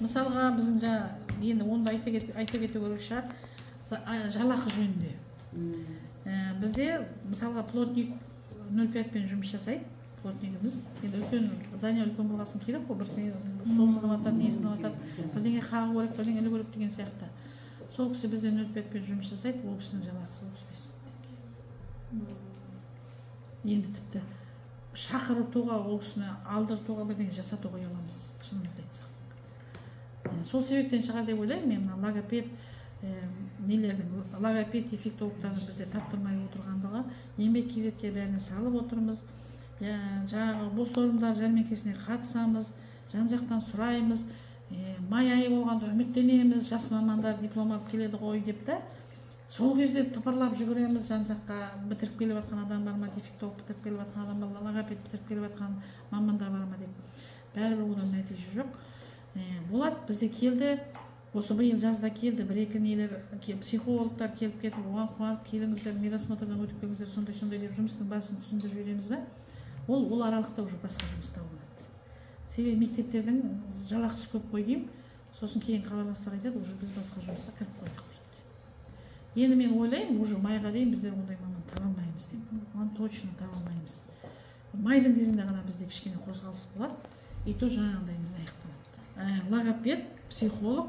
Мысалға біздің енді оны айта кету керек шығар, жалақы жөнінде. Бізде мысалға плотник 0,5-пен жұмыс жасайды, плотнигіміз. Енді үлкен здание үлкен болғасын керек қой, бір стол сынып атады, не сынып атады, бірдеңе қағу керек, бірдеңе ілу керек деген сияқты. Сол кісі бізде 0,5-пен жұмыс жасайды, ол кісінің жалақысы 35 мың теңге. Енді тіпті шақыртуға, ол кісіні алдыртуға, бірдеңе жасатуға ұяламыз, шынымызды айтсақ. Сол себептен шығар деп ойлаймын, мен мына логопед дефектологтарын бізде таптырмай отырғандығы, еңбек KZ-ге бәріне салып отырмыз. Жаңағы бос орындар жәрмеңкесіне қатысамыз, жан-жақтан сұраймыз, май айы болғанда үміттенеміз, жас мамандар диплом алып келеді ғой деп та. Сол кезде тыпырлап жүгіреміз, жан-жаққа бітіріп келіп жатқан адам бар ма, дефектолог бітіріп келіп жатқан адам бар ма, логопед бітіріп келіп жатқан мамандар бар ма деп. Бәрібір одан нәтиже жоқ. Болады, бізде келді, осы биыл жазда келді, бір-екі нелер, психологтар келіп кетіп, оған қуанып келіңіздер, медосмотрдан өтіп келіңіздер, сондай деп жұмыстың басын түсіндіріп жібереміз бе? Ол аралықта уже басқа жұмыста болады. Себебі мектептердің жалақысы көп қой деймін, сосын кейін хабарласса айтады, уже біз басқа жұмысқа кіріп қойдық дейді. Енді мен ойлаймын, уже майға дейін біздер ондай маман таба алмаймыз деймін. Оны точно таба алмаймыз. Майдың кезінде ғана бізде кішкене қозғалыс болады, и то жаңағыдаймен аяқталады. Логопед, психолог,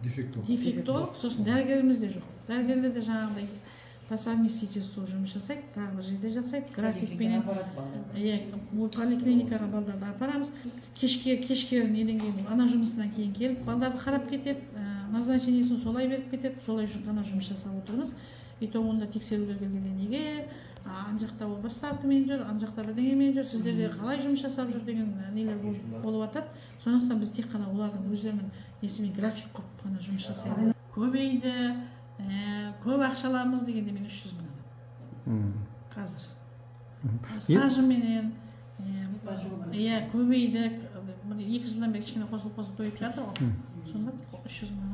дефектолог, сосын дәрігеріміз де жоқ. Дәрігерлер де жаңағыдай по совместительству жұмыс жасайды, тағы бір жерде жасайды, графикпенен поликлиникаға балдарды апарамыз. Кешке неден кейін, ана жұмысынан кейін келіп, балдарды қарап кетеді, назначениесін солай беріп кетеді, солай ғана жұмыс жасап отырмыз. И то онда тексерулер келгенде неге, ана жақта ол бір ставкамен жүр, ана жақта бірдеңемен жүр, сіздерде қалай жұмыс жасап жүр деген нелер болып жатады. Сондықтан біз тек қана олардың өздерінің несімен график құрып қана жұмыс жасайды. Көбейді, көп ақшаламыз дегенде мен 300 мың адам. Қазір. Стажыменен, көбейді, 2 жылдан бері кішкене қосылып тойып жатыр ғой. Сонда 300 мың.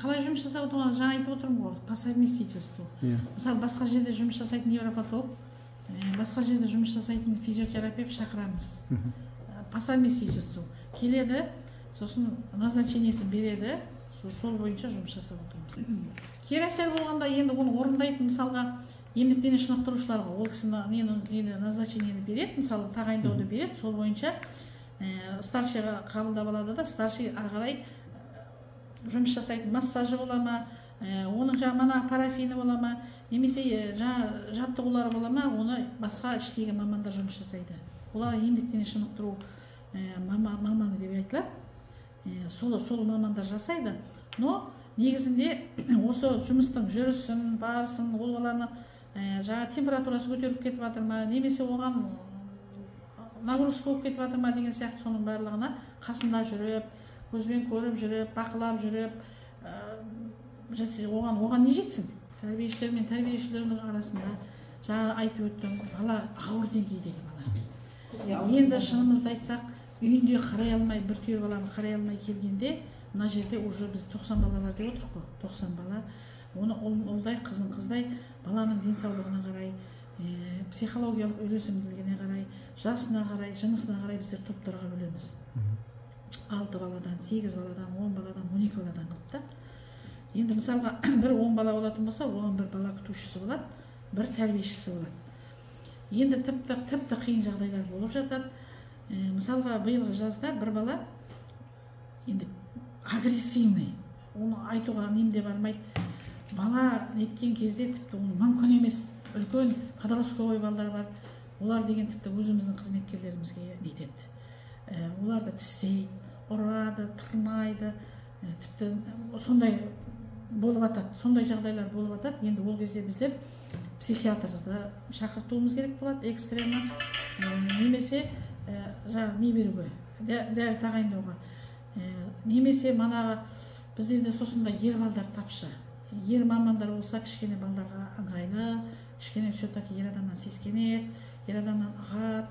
Қалай жұмыс жасап отырған, жаңа айтып отырмын ғой, по совместительству. Мысалы, басқа жерде жұмыс жасайтын невропатолог, басқа жерде жұмыс жасайтын физиотерапевт шақырамыз. По совместительству. Келеді, сосын назначениесін береді, сол бойынша жұмыс жасап отырмыз. Кері әсер болғанда енді оны орындайтын, мысалға, емдік дене шынықтырушыларға ол кісі назначениені береді, мысалы, тағайындауды береді, сол бойынша старшийға қабылдап алады да, старший ары жұмыс жасайтын массажы бола ма, оның жаңа парафині бола ма, немесе жаттығулары бола ма, оны басқа іштегі мамандар жұмыс жасайды. Олар емдік дене шынықтыру маманы деп айтылады. Сол мамандар жасайды. Но негізінде осы жұмыстың жүрісін, барысын, ол баланы температурасы көтеріп кетіп жатыр ма, немесе оған нагрузка болып кетіп жатыр ма деген сияқты соның барлығына қасында жүріп, көзбен көріп жүріп, бақылап жүріп, оған не жетсін? Тәрбиешілер мен тәрбиешілердің арасында жаңа айтып өттім, бала ауыр деңгейдегі бала. Енді шынымызды айтсақ, үйінде қарай алмай, бір түйір баланы қарай алмай келгенде, мына жерде уже біз 90 бала бар деп отырық қой, 90 бала. Оны ұлдай, қыздай, баланың денсаулығына қарай, психологиялық үйлесімділігіне қарай, жасына қарай, жынысына қарай біздер топтарға бөлеміз. 6 баладан, 8 баладан, 10 баладан, 12 баладан қылып та. Енді мысалға бір 10 бала болатын болса, оған бір бала күтушісі болады, бір тәрбиешісі болады. Енді тіпті қиын жағдайлар болып жатады. Мысалға биылғы жазда бір бала енді агрессивный, оны айтуға немде бармайды. Бала неткен кезде тіпті оны мүмкін емес, үлкен подростковый балдар бар. Олар деген тіпті өзіміздің қызметкерлерімізге нетеді. Оларды тістейді, ұрады, тырнайды, тіпті сондай болып атады, сондай жағдайлар болып атады. Енді ол кезде біздер психиатрды шақыртуымыз керек болады, экстренно, немесе не беруге, дәрі тағайындауға, немесе манаға біздерде сосында ер балдар тапшы. Ер мамандар болса кішкене балдарға ыңғайлы, кішкене все-таки ер адамнан сескенеді, ер адамнан ығады,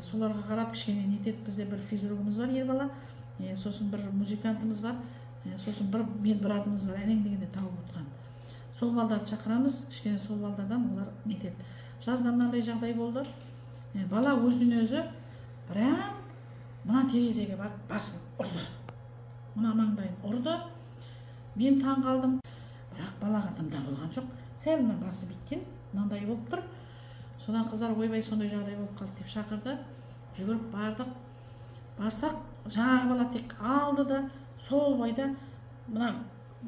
соларға қарап кішкене нетеді. Бізде бір физругымыз бар, ер бала, сосын бір музыкантымыз бар, сосын бір адымыз бар, әрең дегенде тауып отырған. Сол балдарды шақырамыз, кішкене сол балдардан олар нетеді. Жазда мынандай жағдай болды, бала өзінен өзі прям мына терезеге барып басын ұрды. мына маңдайын ұрды. Мен таң қалдым, бірақ балаға дымда болған жоқ. Сәл мына басы біткен, мынандай болып тұр. Содан қыздар ойбай сондай жағдай болып қалды деп шақырды. Жүгіріп бардық. Барсақ, жаңағы бала тек алды да сол бойда мына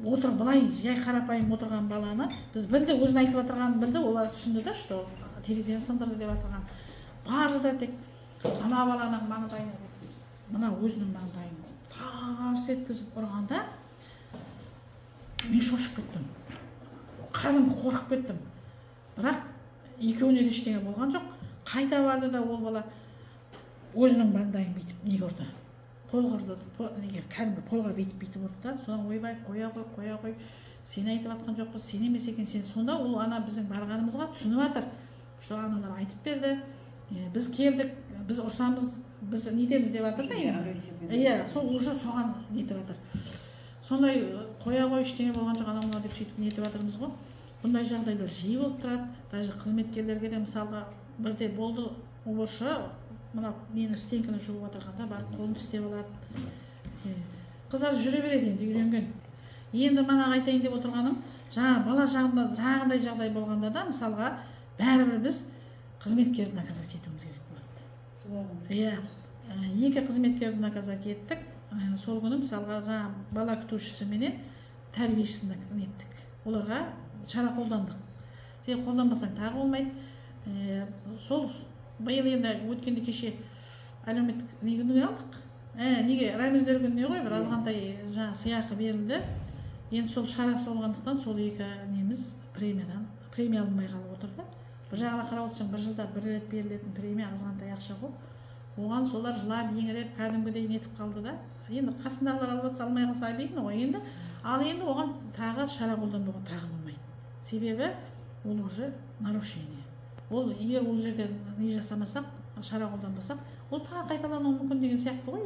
отыр былай жай қарапайым отырған баланы біз білді, өзін айтып отырғанын білді, олар түсінді да, что терезені сындырды деп отырған. Барды да тек ана баланың маңдайына, мына өзінің маңдайын тарс еткізіп ұрғанда мен шошып кеттім. Қаным қорқып кеттім. Бірақ екеуіне де ештеңе болған жоқ. Қайта барды да ол бала өзінің маңдайын бүйтіп неге ұрды. Полға ұрды, кәдімгі полға бүйтіп ұрды да. Содан ойбай, қоя қой, сен айтып жатқан жоқпыз, сен емес екен сен. Сонда ол ана біздің барғанымызға түсініп жатыр. Что аналар айтып берді. Біз келдік, біз ұрсамыз, біз нетеміз деп жатыр да. Иә, сол уже соған нетіп жатыр. Сондай қоя қой, ештеңе болған жоқ, анау деп сөйтіп нетіп жатырмыз ғой. Бұндай жағдайлар жиі болып тұрады. Даже қызметкерлерге де мысалға бірде болды, уборшы мына нені стенканы жуып отырғанда барып қолын істеп алады. Қыздар жүре береді енді, үйренген. Енді мана айтайын деп отырғаным, жаңа бала жағындай жағдай болғанда да мысалға бәрібір біз қызметкерді наказать етуіміз керек болады. Иә, екі қызметкерді наказать еттік. Сол күні мысалға жаңа бала күтушісі менен тәрбиешісін неттік. Оларға шара қолдандық. Сен қолданбасаң тағы болмайды. Сол биыл енді өткенде кеше әлеуметтік күніне алдық. Неге рәміздер күніне ғой бір азғантай жаңа сыйақы берілді. Енді сол шарасы болғандықтан сол екі неміз премия алынбай қалып отырды. Бір жағына қарап отырсаң, бір жылда бір рет берілетін премия азғантай ақша ғой. Оған солар жылап еңіреп кәдімгідей нетіп қалды да. Енді қасындағылар алып жатса алмай қалса обидно ғой енді. Ал енді оған тағы шара қолданбауға тағы болмайды. Себебі ол уже нарушение. Ол егер ол жерде не жасамасақ, шара қолданбасақ, ол тағы қайталануы мүмкін деген сияқты ғой.